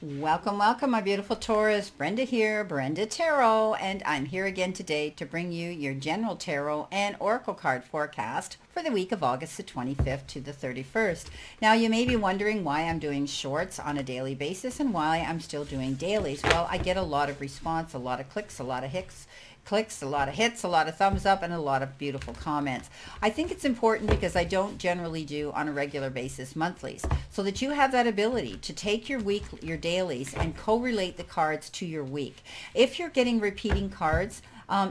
Welcome, welcome, my beautiful Taurus. Brenda here, Brenda Tarot, and I'm here again today to bring you your general tarot and oracle card forecast for the week of August the 25th to the 31st. Now, you may be wondering why I'm doing shorts on a daily basis and why I'm still doing dailies. Well, I get a lot of response, a lot of clicks, a lot of hits, a lot of hits, a lot of thumbs up, and a lot of beautiful comments. I think it's important because I don't generally do on a regular basis monthlies, so that you have that ability to take your week, your dailies, and correlate the cards to your week. If you're getting repeating cards,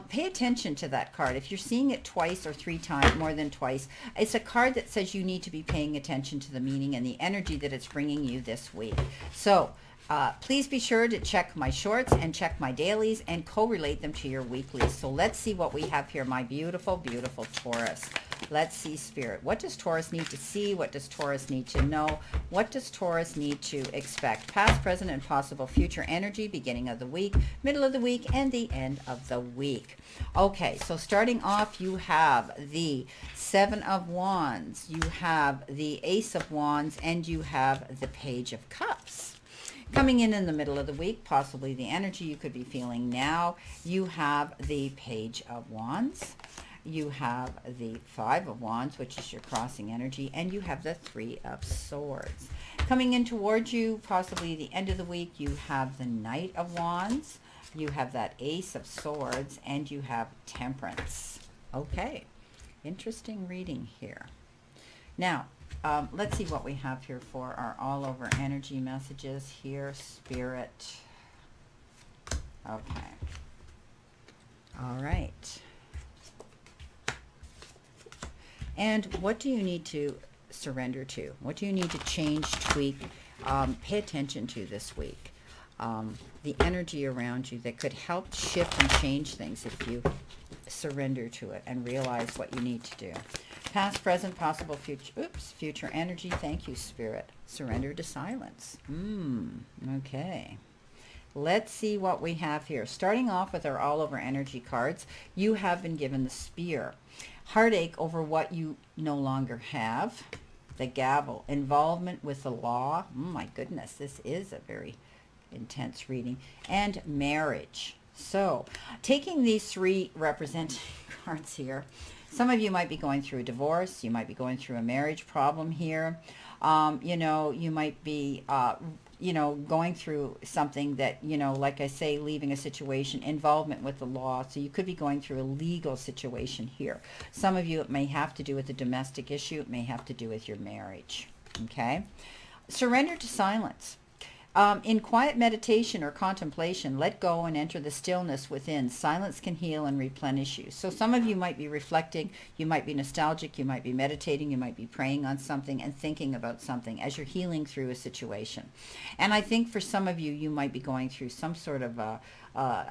pay attention to that card. If you're seeing it twice or three times, more than twice, it's a card that says you need to be paying attention to the meaning and the energy that it's bringing you this week. So please be sure to check my shorts and check my dailies and correlate them to your weeklies. So let's see what we have here, my beautiful, beautiful Taurus. Let's see, Spirit. What does Taurus need to see? What does Taurus need to know? What does Taurus need to expect? Past, present, and possible future energy, beginning of the week, middle of the week, and the end of the week. Okay, so starting off, you have the Seven of Wands, you have the Ace of Wands, and you have the Page of Cups. Coming in the middle of the week, possibly the energy you could be feeling now, you have the Page of Wands, you have the Five of Wands, which is your crossing energy, and you have the Three of Swords. Coming in towards you, possibly the end of the week, you have the Knight of Wands, you have that Ace of Swords, and you have Temperance. Okay, interesting reading here. Now, let's see what we have here for our all-over energy messages here, Spirit. Okay. All right. And what do you need to surrender to? What do you need to change, tweak, pay attention to this week? The energy around you that could help shift and change things if you surrender to it and realize what you need to do. Past, present, possible future, future energy. Thank you, Spirit. Surrender to silence. Okay. Let's see what we have here. Starting off with our all-over energy cards, you have been given the Spear. Heartache over what you no longer have. The Gavel. Involvement with the law. My goodness, this is a very intense reading. And marriage. So, taking these three representing cards here, some of you might be going through a divorce. You might be going through a marriage problem here. You know, you might be, going through something that, like I say, leaving a situation, involvement with the law. So you could be going through a legal situation here. Some of you, it may have to do with a domestic issue. It may have to do with your marriage. Okay? Surrender to silence. In quiet meditation or contemplation, let go and enter the stillness within. Silence can heal and replenish you. So some of you might be reflecting, you might be nostalgic, you might be meditating, you might be praying on something and thinking about something as you're healing through a situation. And I think for some of you, you might be going through some sort of a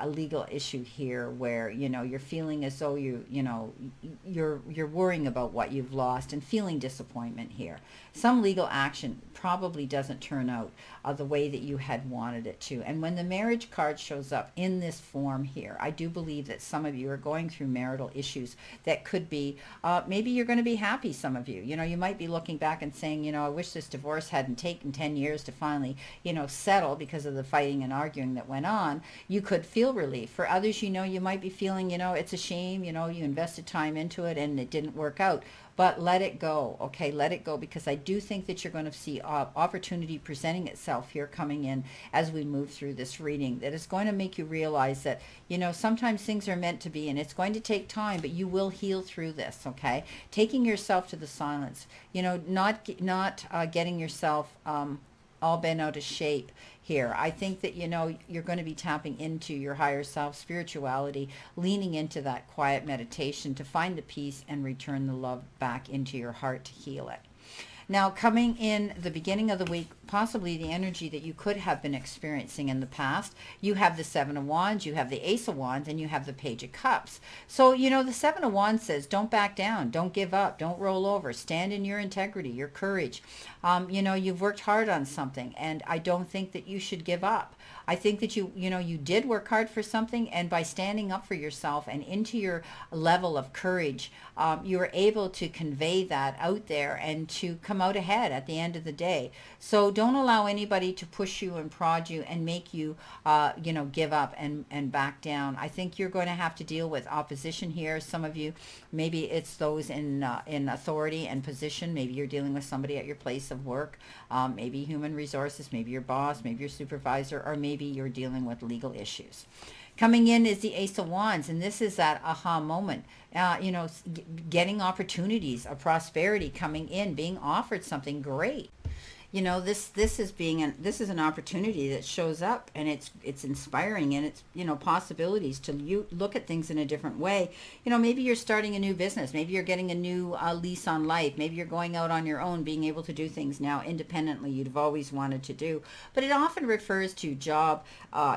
legal issue here where, you're feeling as though you're worrying about what you've lost and feeling disappointment here. Some legal action probably doesn't turn out the way that you had wanted it to. And when the marriage card shows up in this form here, I do believe that some of you are going through marital issues that could be, maybe you're going to be happy, some of you. You might be looking back and saying, I wish this divorce hadn't taken 10 years to finally, settle because of the fighting and arguing that went on. You could feel relief. For others, you might be feeling, it's a shame, you invested time into it and it didn't work out. But let it go, okay? Let it go, because I do think that you're going to see opportunity presenting itself here coming in as we move through this reading that is going to make you realize that, sometimes things are meant to be and it's going to take time, but you will heal through this, okay? Taking yourself to the silence, not getting yourself all bent out of shape here. I think that, you're going to be tapping into your higher self, spirituality, leaning into that quiet meditation to find the peace and return the love back into your heart to heal it. Now, coming in the beginning of the week, possibly the energy that you could have been experiencing in the past, you have the Seven of Wands, you have the Ace of Wands, and you have the Page of Cups. So, the Seven of Wands says, don't back down, don't give up, don't roll over, stand in your integrity, your courage. You've worked hard on something, and I don't think that you should give up. I think that you did work hard for something, and by standing up for yourself and into your level of courage, you were able to convey that out there and to come out ahead at the end of the day. So don't allow anybody to push you and prod you and make you, you know, give up and back down. I think you're going to have to deal with opposition here. Some of you, maybe it's those in authority and position. Maybe you're dealing with somebody at your place of work, maybe human resources, maybe your boss, maybe your supervisor, or maybe you're dealing with legal issues. Coming in is the Ace of Wands, and this is that aha moment, you know, getting opportunities of prosperity coming in, being offered something great. You know, this is an opportunity that shows up, and it's inspiring, and it's, you know, possibilities to you look at things in a different way. You know, maybe you're starting a new business, maybe you're getting a new lease on life, maybe you're going out on your own, being able to do things now independently you'd have always wanted to do. But it often refers to job,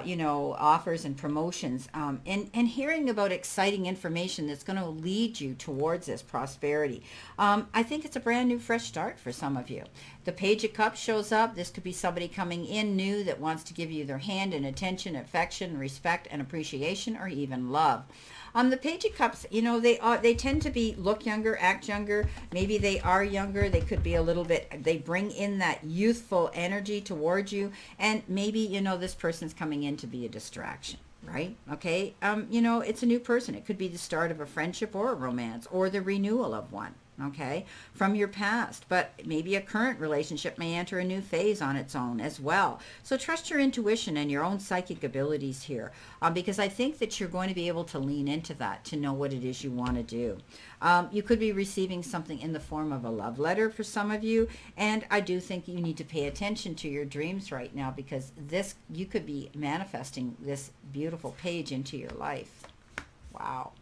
you know, offers and promotions, and hearing about exciting information that's going to lead you towards this prosperity. I think it's a brand new, fresh start for some of you. The Page of Cups shows up. This could be somebody coming in new that wants to give you their hand and attention, affection, respect, and appreciation, or even love. The Page of Cups, you know, they tend to look younger, act younger. Maybe they are younger. They could be a little bit, they bring in that youthful energy towards you. And maybe, you know, this person's coming in to be a distraction. Right? Okay. You know, it's a new person. It could be the start of a friendship or a romance, or the renewal of one. Okay, from your past, but maybe a current relationship may enter a new phase on its own as well. So trust your intuition and your own psychic abilities here, because I think that you're going to be able to lean into that to know what it is you want to do. You could be receiving something in the form of a love letter for some of you, and I do think you need to pay attention to your dreams right now, because you could be manifesting this beautiful page into your life. Wow.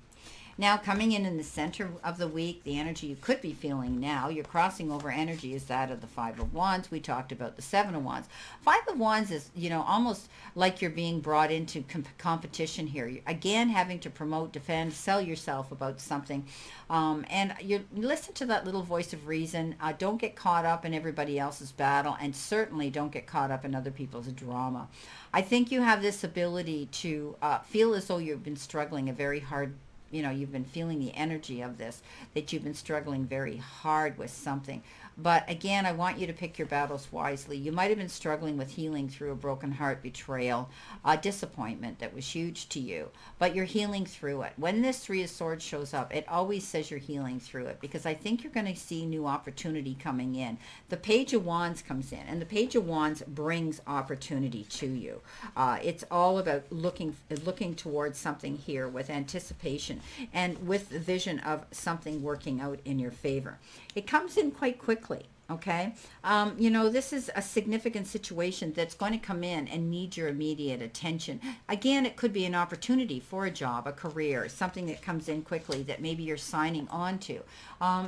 Now, coming in the center of the week, the energy you could be feeling now, your crossing over energy, is that of the Five of Wands. We talked about the Seven of Wands. Five of Wands is, you know, almost like you're being brought into competition here. You're, again, having to promote, defend, sell yourself about something. And you listen to that little voice of reason. Don't get caught up in everybody else's battle, and certainly don't get caught up in other people's drama. I think you have this ability to feel as though you've been struggling a very hard, you know, you've been feeling the energy of this, that you've been struggling very hard with something. But again, I want you to pick your battles wisely. You might have been struggling with healing through a broken heart, betrayal, disappointment that was huge to you, but you're healing through it. When this Three of Swords shows up, it always says you're healing through it, because I think you're going to see new opportunity coming in. The Page of Wands comes in, and the Page of Wands brings opportunity to you. It's all about looking towards something here with anticipation and with the vision of something working out in your favor. It comes in quite quickly. Okay. You know, this is a significant situation that's going to come in and need your immediate attention. Again, it could be an opportunity for a job, a career, something that comes in quickly that maybe you're signing on to.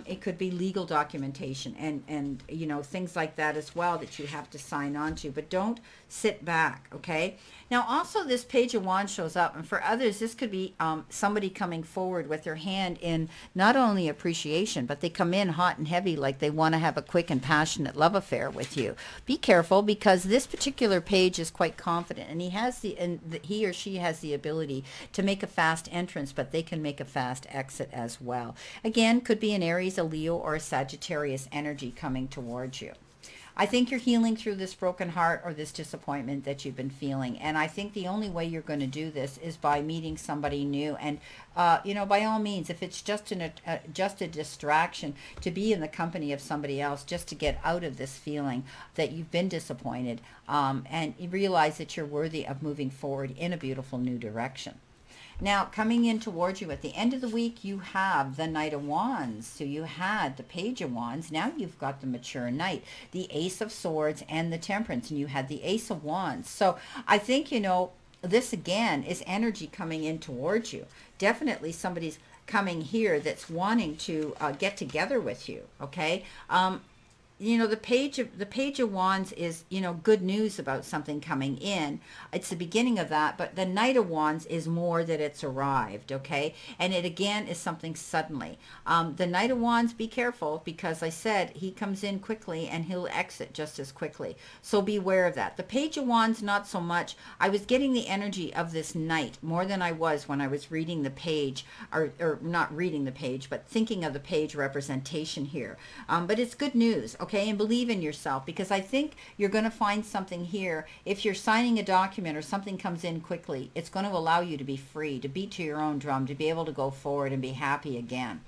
It could be legal documentation and, you know, things like that as well that you have to sign on to, but don't sit back. Okay. Now, also this Page of Wands shows up, and for others, this could be somebody coming forward with their hand in not only appreciation, but they come in hot and heavy, like they want to have a quick and passionate love affair with you. Be careful, because this particular page is quite confident, and he or she has the ability to make a fast entrance, but they can make a fast exit as well. Again, could be an Aries, a Leo, or a Sagittarius energy coming towards you. I think you're healing through this broken heart or this disappointment that you've been feeling. And I think the only way you're going to do this is by meeting somebody new. And, you know, by all means, if it's just a distraction, to be in the company of somebody else, just to get out of this feeling that you've been disappointed, and you realize that you're worthy of moving forward in a beautiful new direction. Now, coming in towards you at the end of the week, you have the Knight of Wands. So you had the Page of Wands. Now you've got the mature Knight, the Ace of Swords, and the Temperance. And you had the Ace of Wands. So I think, you know, this again is energy coming in towards you. Definitely somebody's coming here that's wanting to get together with you. Okay. You know, the Page of Wands is, you know, good news about something coming in. It's the beginning of that, but the Knight of Wands is more that it's arrived, okay? And it, again, is something suddenly. The Knight of Wands, be careful, because I said he comes in quickly and he'll exit just as quickly. So beware of that. The Page of Wands, not so much. I was getting the energy of this Knight more than I was when I was reading the page, or not reading the page, but thinking of the page representation here. But it's good news, okay? okay? And believe in yourself, because I think you're going to find something here. If you're signing a document or something comes in quickly, it's going to allow you to be free, to beat to your own drum, to be able to go forward and be happy again.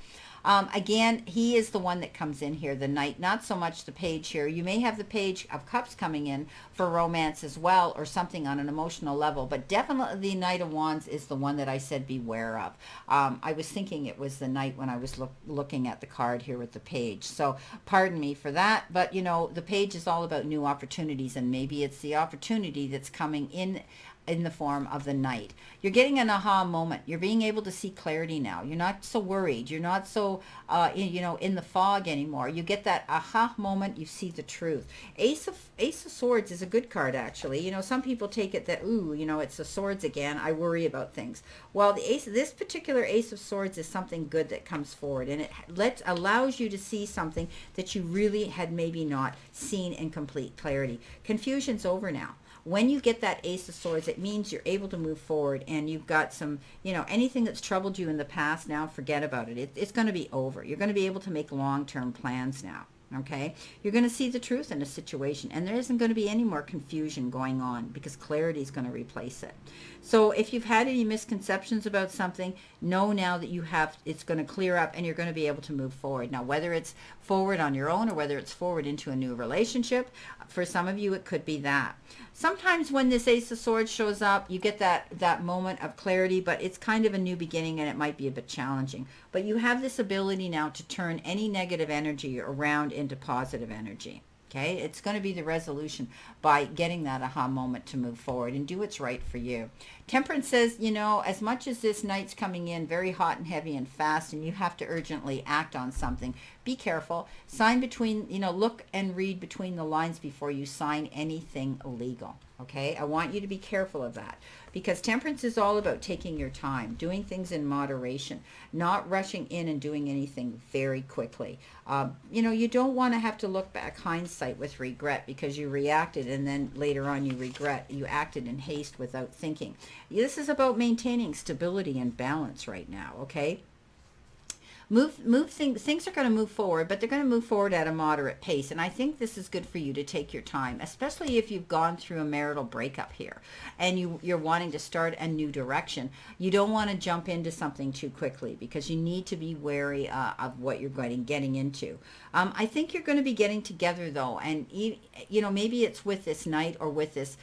Again, he is the one that comes in here, the Knight, not so much the Page here. You may have the Page of Cups coming in for romance as well, or something on an emotional level, but definitely the Knight of Wands is the one that I said beware of. I was thinking it was the Knight when I was looking at the card here with the Page, so pardon me for that, but you know, the Page is all about new opportunities, and maybe it's the opportunity that's coming in the form of the Knight. You're getting an aha moment. You're being able to see clarity now. You're not so worried. You're not so, in the fog anymore. You get that aha moment. You see the truth. Ace of Swords is a good card, actually. You know, some people take it that, ooh, you know, it's the swords again. I worry about things. Well, this particular Ace of Swords is something good that comes forward, and it allows you to see something that you really had maybe not seen in complete clarity. Confusion's over now. When you get that Ace of Swords, it means you're able to move forward, and you've got some, you know, anything that's troubled you in the past now, forget about it. It's going to be over. You're going to be able to make long-term plans now. Okay, you're going to see the truth in a situation, and there isn't going to be any more confusion going on, because clarity is going to replace it. So if you've had any misconceptions about something, know now that you have, it's going to clear up, and you're going to be able to move forward. Now, whether it's forward on your own or whether it's forward into a new relationship, for some of you it could be that. Sometimes when this Ace of Swords shows up, you get that moment of clarity, but it's kind of a new beginning, and it might be a bit challenging. But you have this ability now to turn any negative energy around into positive energy. Okay, it's going to be the resolution by getting that aha moment to move forward and do what's right for you. Temperance says, you know, as much as this Knight's coming in very hot and heavy and fast, and you have to urgently act on something, be careful. Sign between, you know, look and read between the lines before you sign anything illegal. Okay, I want you to be careful of that, because temperance is all about taking your time, doing things in moderation, not rushing in and doing anything very quickly. You know, you don't want to have to look back hindsight with regret, because you reacted and then later on you regret. You acted in haste without thinking. This is about maintaining stability and balance right now, okay? Things are going to move forward, but they're going to move forward at a moderate pace. And I think this is good for you to take your time, especially if you've gone through a marital breakup here and you're wanting to start a new direction. You don't want to jump into something too quickly, because you need to be wary of what you're getting into. I think you're going to be getting together though, and you know, maybe it's with this Knight or with this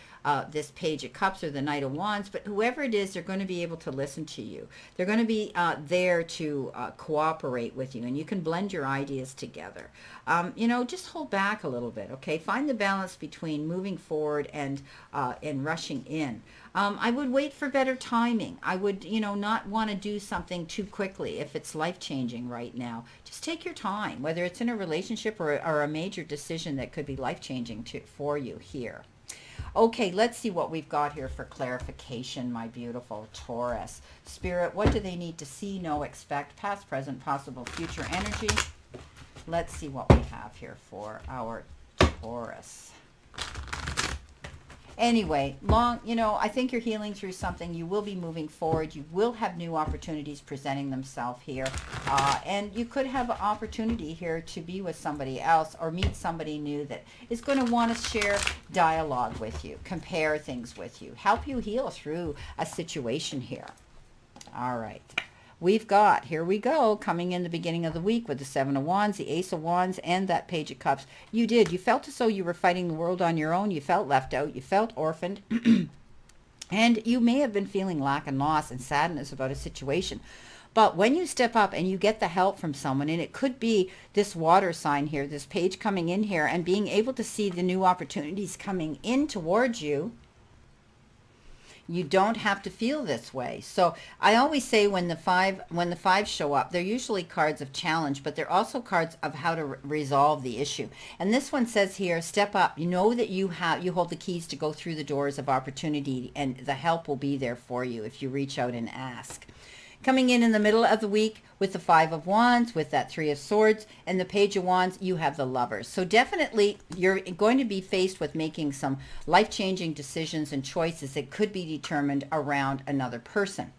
this Page of Cups or the Knight of Wands, but whoever it is, they're going to be able to listen to you. They're going to be there to cooperate with you, and you can blend your ideas together. You know, just hold back a little bit, okay? Find the balance between moving forward and rushing in. I would wait for better timing. I would, you know, not want to do something too quickly if it's life-changing right now. Just take your time, whether it's in a relationship or a major decision that could be life-changing for you here. Okay, let's see what we've got here for clarification, my beautiful Taurus. Spirit, what do they need to see, know, expect, past, present, possible, future energy? Let's see what we have here for our Taurus. Anyway, you know, I think you're healing through something. You will be moving forward. You will have new opportunities presenting themselves here. And you could have an opportunity here to be with somebody else or meet somebody new that is going to want to share dialogue with you, compare things with you, help you heal through a situation here. All right. We've got, here we go, coming in the beginning of the week with the Seven of Wands, the Ace of Wands, and that Page of Cups. You did. You felt as though you were fighting the world on your own. You felt left out. You felt orphaned. And you may have been feeling lack and loss and sadness about a situation. But when you step up and you get the help from someone, and it could be this water sign here, this Page coming in here, and being able to see the new opportunities coming in towards you, you don't have to feel this way. So I always say when the fives show up, they're usually cards of challenge, but they're also cards of how to resolve the issue. And this one says here, step up. You know that you hold the keys to go through the doors of opportunity, and the help will be there for you if you reach out and ask. Coming in the middle of the week with the Five of Wands, with that Three of Swords, and the Page of Wands, you have the Lovers. So definitely you're going to be faced with making some life-changing decisions and choices that could be determined around another person.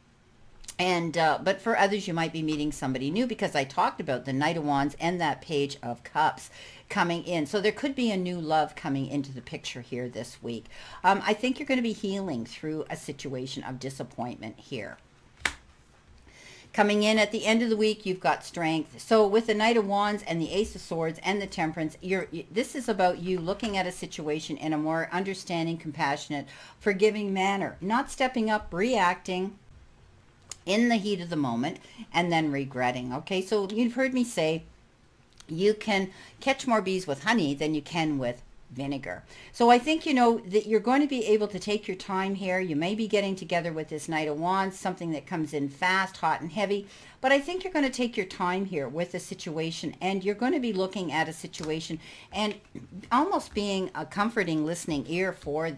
And but for others, you might be meeting somebody new, because I talked about the Knight of Wands and that Page of Cups coming in. So there could be a new love coming into the picture here this week. I think you're going to be healing through a situation of disappointment here. Coming in at the end of the week, you've got strength. So with the Knight of Wands and the Ace of Swords and the Temperance, this is about you looking at a situation in a more understanding, compassionate, forgiving manner. Not stepping up, reacting in the heat of the moment, and then regretting. Okay, so you've heard me say you can catch more bees with honey than you can with vinegar. So I think, you know, that you're going to be able to take your time here. You may be getting together with this Knight of Wands, something that comes in fast, hot, and heavy. But I think you're going to take your time here with the situation, and you're going to be looking at a situation and almost being a comforting, listening ear for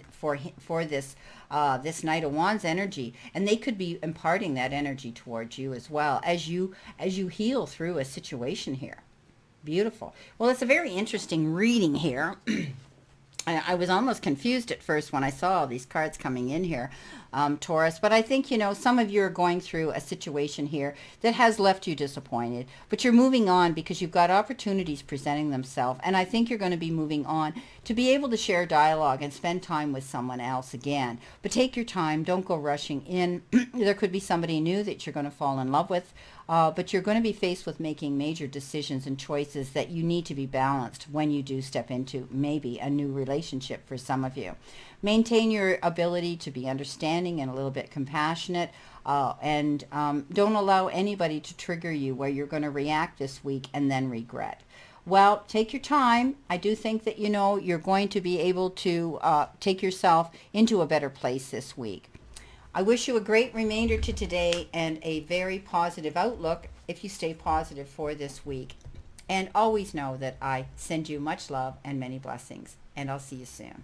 this this Knight of Wands energy, and they could be imparting that energy towards you as well as you heal through a situation here. Beautiful. Well, it's a very interesting reading here. I was almost confused at first when I saw all these cards coming in here, Taurus. But I think, you know, some of you are going through a situation here that has left you disappointed. But you're moving on because you've got opportunities presenting themselves. And I think you're going to be moving on to be able to share dialogue and spend time with someone else again. But take your time. Don't go rushing in. There could be somebody new that you're going to fall in love with. But you're going to be faced with making major decisions and choices that you need to be balanced when you do step into maybe a new relationship for some of you. Maintain your ability to be understanding and a little bit compassionate, and don't allow anybody to trigger you where you're going to react this week and then regret. Well, take your time. I do think that, you know, you're going to be able to take yourself into a better place this week. I wish you a great remainder to today and a very positive outlook if you stay positive for this week. And always know that I send you much love and many blessings. And I'll see you soon.